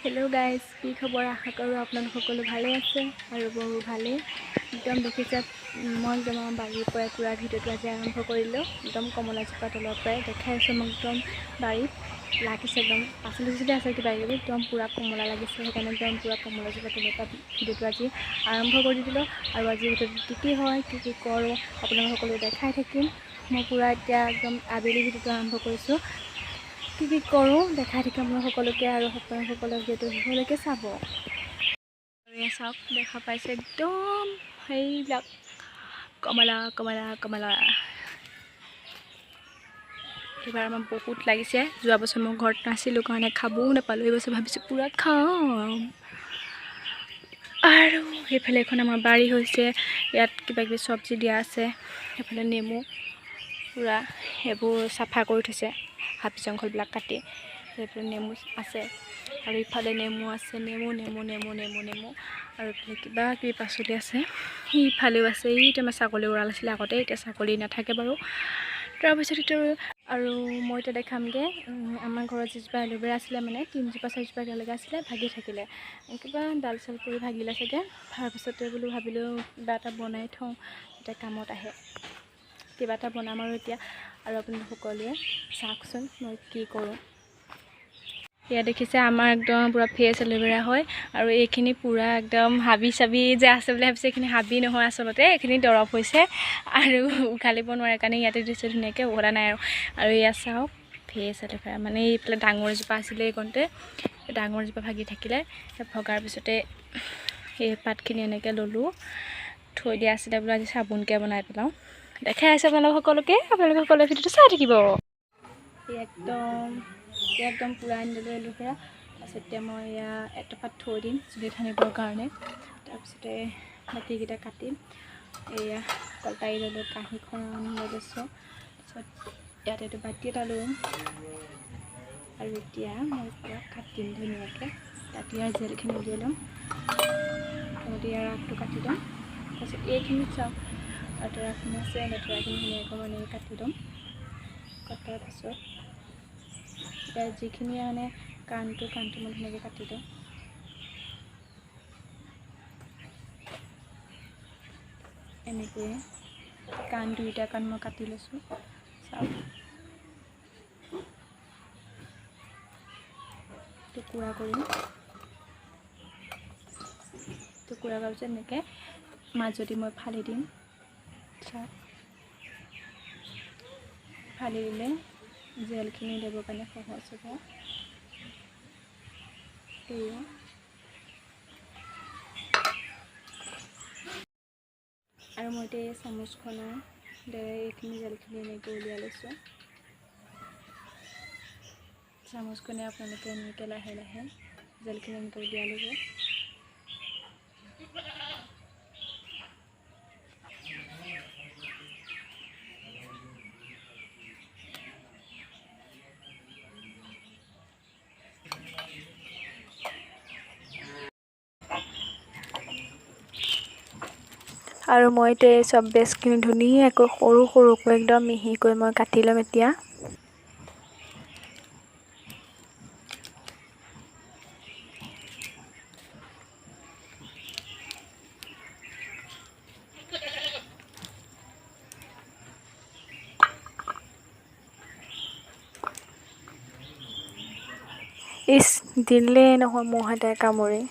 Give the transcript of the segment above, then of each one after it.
Hello' guys, কি খবৰ? আশা কৰোঁ আপোনালোক সকলো ভালেই আছে আৰু বহু ভালেই। একদম দেখিছে, মই একদম আমাৰ বাৰীৰ পৰাই পূৰা ভিডিঅ'টো আজি আৰম্ভ কৰিলোঁ। একদম কমলাজোপা তলৰ পৰাই দেখাই আছোঁ মোক একদম বাৰীত লাগিছে, একদম পাচলি চাচলি আছে কিবা কিবি, একদম পূৰা কমলা লাগিছে। সেইকাৰণে একদম পূৰা কমলাজোপা তলৰ পৰা ভিডিঅ'টো আজি আৰম্ভ কৰি দিলোঁ। আৰু আজি ভিডিঅ'টো কি হয়, কি কৰোঁ আপোনালোক সকলো দেখাই থাকিম। মই পূৰা এতিয়া একদম আবেলি ভিডিঅ'টো আৰম্ভ কৰিছোঁ। কি কৰোঁ দেখাই থাকিম আপোনালোক সকলোকে, আৰু আপোনালোকসকলক যিহেতু শেষলৈকে চাব। এয়া চাওক, দেখা পাইছে একদম সেইবিলাক কমলা কমলা কমলা। এইবাৰ আমাৰ বহুত লাগিছে। যোৱা বছৰ মই ঘৰত নাছিলোঁ কাৰণে খাবও নাপালোঁ। এইবছৰ ভাবিছোঁ পূৰা খাম। আৰু সেইফালে এখন আমাৰ বাৰী হৈছে, ইয়াত কিবা কিবি চব্জি দিয়া আছে। সেইফালে নেমু পূৰা সেইবোৰ চাফা কৰি থৈছে, হাবি জংঘলবিলাক কাটি। সেইফালে নেমু আছে আৰু ইফালে নেমু আছে, নেমু আৰু ইফালে কিবা কিবি পাচলি আছে। সিফালেও আছে। এইটো আমাৰ ছাগলী উৰাল আছিলে আগতে, এতিয়া ছাগলী নাথাকে বাৰু। তাৰপিছত আৰু মই এতিয়া দেখামগৈ, আমাৰ ঘৰত যিজোপা এল'ভেৰা আছিলে, মানে 3জোপা 4জোপা একেলগে আছিলে, ভাগি থাকিলে। কিবা ডাল চাল কৰি ভাগিলে চাগে। তাৰপিছতে ভাবিলোঁ কিবা এটা বনাই থওঁ, এতিয়া কামত আহে। কিবা এটা বনাম আৰু এতিয়া। আৰু আপুনি সকলোৱে চাওকচোন মই কি কৰোঁ। এয়া দেখিছে, আমাৰ একদম পূৰা ফ্ৰেছ এল'ভেৰা হয়। আৰু এইখিনি পূৰা একদম হাবি চাবি যে আছে বুলি ভাবিছে, এইখিনি হাবি নহয় আচলতে, এইখিনি দৰৱ হৈছে। আৰু উঘালিব নোৱাৰে কাৰণে ইয়াতে দিছে ধুনীয়াকৈ, উঘলা নাই আৰু এয়া চাওক ফ্ৰেছ এল'ভেৰা। মানে এইফালে ডাঙৰ এজোপা আছিলে, এইকণতে ডাঙৰ এজোপা ভাগি থাকিলে। ভগাৰ পিছতে এই পাতখিনি এনেকৈ ল'লোঁ, থৈ দিয়া আছিলে বোলো আজি চাবোনকৈ বনাই পেলাওঁ। দেখাই আছে আপোনালোক সকলোকে ভিডিঅ'টো চাই থাকিব। একদম পূৰা আনি দিলোঁ এল'ভেৰা। তাৰপিছত এতিয়া মই এয়া এটুপাত থৈ দিম চুলি সানিবৰ কাৰণে। তাৰপিছতে বাকীকেইটা কাটিম। এয়া কলপাৰি ল'লোঁ, কাঁহীখন লৈ লৈছোঁ। তাৰপিছত ইয়াত এইটো বাতি এটা লৈ আৰু এতিয়া মই পূৰা কাটিম ধুনীয়াকৈ। কাটি আৰু জেলখিনি উলিয়াই ল'ম। প্ৰথমতে ইয়াৰ আগটো কাটি ল'ম। তাৰপিছত এইখিনি চাওক, লেতেৰাখিনি আছে, লেতেৰাখিনি ধুনীয়াকৈ মানে কাটি ল'ম। কটাৰ পিছত এতিয়া যিখিনি মানে কাণটো মই ধুনীয়াকৈ কাটি দিওঁ। এনেকৈয়ে দুইটা কাণ মই কাটি লৈছোঁ। চাওক, টুকুৰা কৰিম। টুকুৰা কৰাৰ পিছত এনেকৈ মাজদি মই ফালি দিম। চাওক, ফালি দিলে জেলখিনি দিবৰ কাৰণে সহজ হ'ব। এয়া আৰু মই এতিয়া এই চামুচখনৰ দ্বাৰা এইখিনি জেলখিনি এনেকৈ উলিয়াই লৈছোঁ। চামুচখনে আপোনালোকে এনেকৈ লাহে লাহে জেলখিনি এনেকৈ উলিয়াই ল'ব। আৰু মই এতিয়া এই চব বেজখিনি ধুনীয়াকৈ সৰু সৰুকৈ একদম মিহিকৈ মই কাটি ল'ম এতিয়া। দিলেই নহয় মহ এটাই কামুৰি।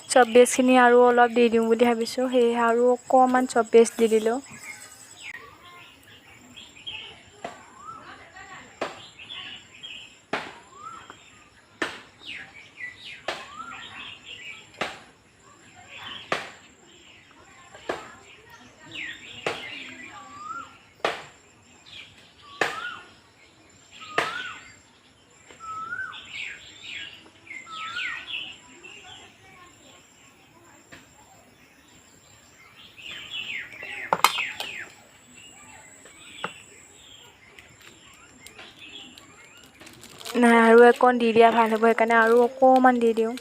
চব বেজখিনি আৰু অলপ দি দিওঁ বুলি ভাবিছোঁ, সেয়েহে আৰু অকণমান চব বেজ দি দিলোঁ। নাই আৰু অকণ দি দিয়া ভাল হ'ব, সেইকাৰণে আৰু অকণমান দি দিওঁ।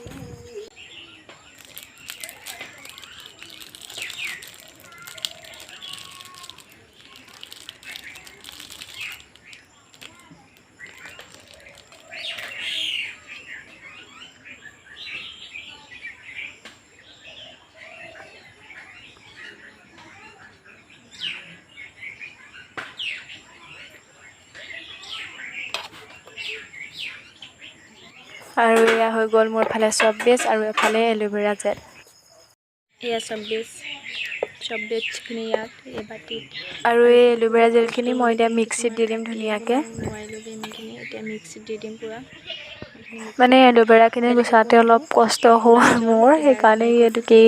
আৰু এয়া হৈ গ'ল মোৰ ফালে চব বেজ আৰু এফালে এল'ভেৰা জেল। এয়া চব বেজখিনি ইয়াত এই বাটিত, আৰু এই এল'ভেৰা জেলখিনি মই এতিয়া মিক্সিত দি দিম ধুনীয়াকৈ। নোৱাৰিলোঁ গেমখিনি, এতিয়া মিক্সিত দি দিম পূৰা। মানে এল'ভেৰাখিনি গুচাওঁতে অলপ কষ্ট হ'ল মোৰ, সেইকাৰণে এইটো কি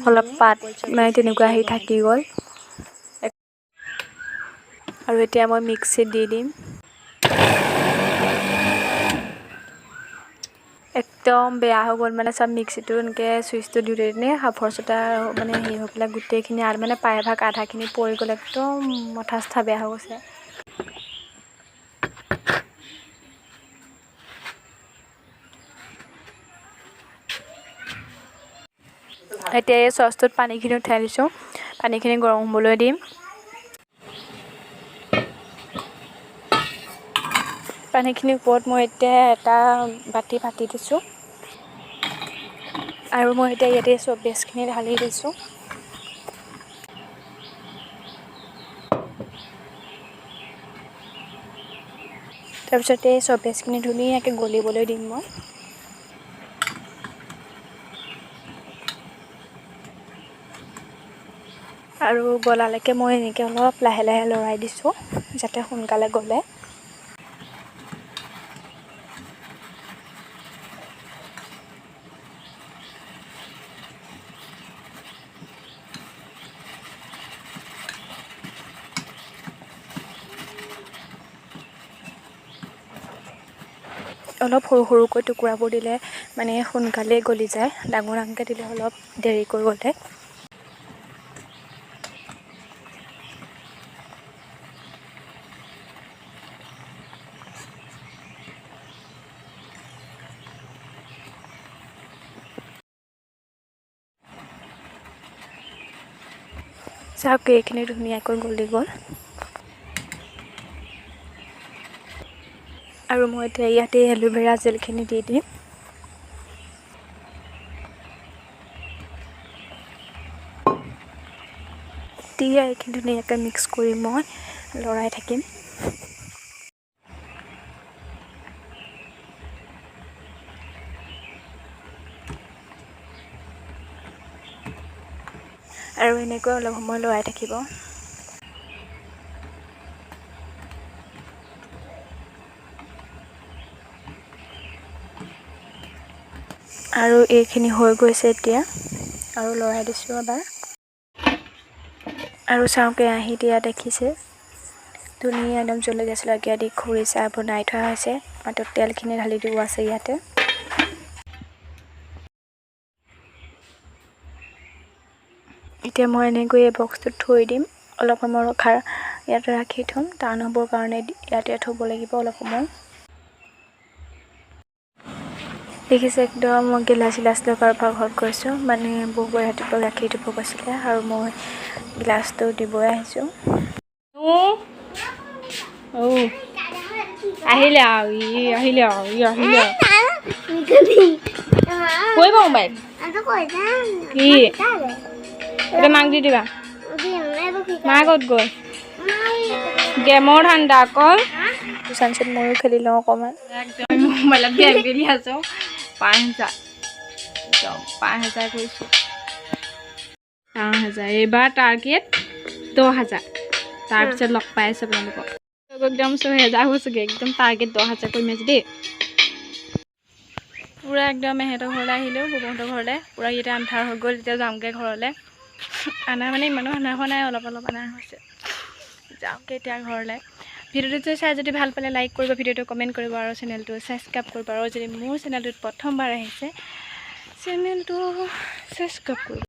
অলপ পাত মানে তেনেকুৱা হেৰি থাকি গ'ল। আৰু এতিয়া মই মিক্সিত দি দিম। একদম বেয়া হৈ গ'ল মানে চব মিক্সিটো এনেকৈ চুইচটো দিওঁতে সাঁফৰ চটা মানে হেৰি হৈ পেলাই গোটেইখিনি মানে প্ৰায়ভাগ আধাখিনি পৰি গ'ল, একদম মাথা চাথা বেয়া হৈ গৈছে। এতিয়া এই চচটোত পানীখিনি উঠাই দিছোঁ, পানীখিনি গৰম হ'বলৈ দিম। পানীখিনিৰ ওপৰত মই এতিয়া এটা বাতি পাতি দিছোঁ, আৰু মই এতিয়া ইয়াতে চব বেজখিনি ঢালি দিছোঁ। তাৰপিছতে এই চব বেজখিনি ধুনীয়াকৈ গলিবলৈ দিম মই। আৰু গলালৈকে মই এনেকৈ অলপ লাহে লাহে লৰাই দিছোঁ, যাতে সোনকালে গলে। অলপ সৰু সৰুকৈ টুকুৰাবোৰ দিলে মানে সোনকালেই গলি যায়, ডাঙৰ ডাঙৰকৈ দিলে অলপ দেৰিকৈ গলে। চাওক এইখিনি ধুনীয়াকৈ গলি গ'ল। আৰু মই এতিয়া ইয়াতে এল'ভেৰা জেলখিনি দি দিম। এতিয়া এইখিনি ধুনীয়াকৈ মিক্স কৰি মই লৰাই থাকিম। আৰু এনেকৈ অলপ সময় লৰাই থাকিব। আৰু এইখিনি হৈ গৈছে এতিয়া, আৰু লৰাই দিছোঁ এবাৰ। আৰু চাওঁ কেৰাহীত এয়া দেখিছে ধুনীয়া একদম জলকীয়া চলকীয়া দি খৰিচা বনাই থোৱা হৈছে, মাত্ৰ তেলখিনি ঢালি দিব আছে ইয়াতে। এতিয়া মই এনেকৈ এই বক্সটোত থৈ দিম, অলপ সময় ইয়াতে ৰাখি থ'ম, টান হ'বৰ কাৰণে ইয়াতে থ'ব লাগিব অলপ সময়। দেখিছে একদম মই গিলাচ লৈ কাৰোবাৰ ঘৰত গৈছোঁ, মানে বৌৱে ৰাতিপুৱা গাখীৰ দিব গৈছিলে আৰু মই গিলাচটো দিবই আহিছোঁ। আহিলে কৈ বাৰু মোবাইল কি এতিয়া মাক দি দিবা। মা ক'ত গ'ল? গেমৰ ধান্দা অকল। চাঞ্চত ময়ো খেলি লওঁ অকণমান। একদম মোবাইলত গেম খেলি আছোঁ। 5,000 কৰিছোঁ। 5,000 এইবাৰ টাৰ্গেট 10,000। তাৰপিছত লগ পাই আছোঁ আপোনালোকক। একদম 6,000 হৈছেগৈ, একদম টাৰ্গেট 10,000 কৰিম আজি দেই। পূৰা একদম এহেঁতৰ ঘৰলৈ আহিলেও, ববহঁতৰ ঘৰলৈ পূৰা এতিয়া আন্ধাৰ হৈ গ'ল। এতিয়া যামগৈ ঘৰলৈ। আনা মানে ইমানো আনা হোৱা নাই, অলপ অলপ আনা হৈছে। যাওঁগৈ এতিয়া ঘৰলৈ। ভিডিঅ'টো চাই যদি ভাল পালে লাইক কৰিব, ভিডিঅ'টো কমেণ্ট কৰিব আৰু চেনেলটো ছাবস্ক্ৰাইব কৰিব। আৰু যদি মোৰ চেনেলটোত প্ৰথমবাৰ আহিছে চেনেলটো ছাবস্ক্ৰাইব কৰিব।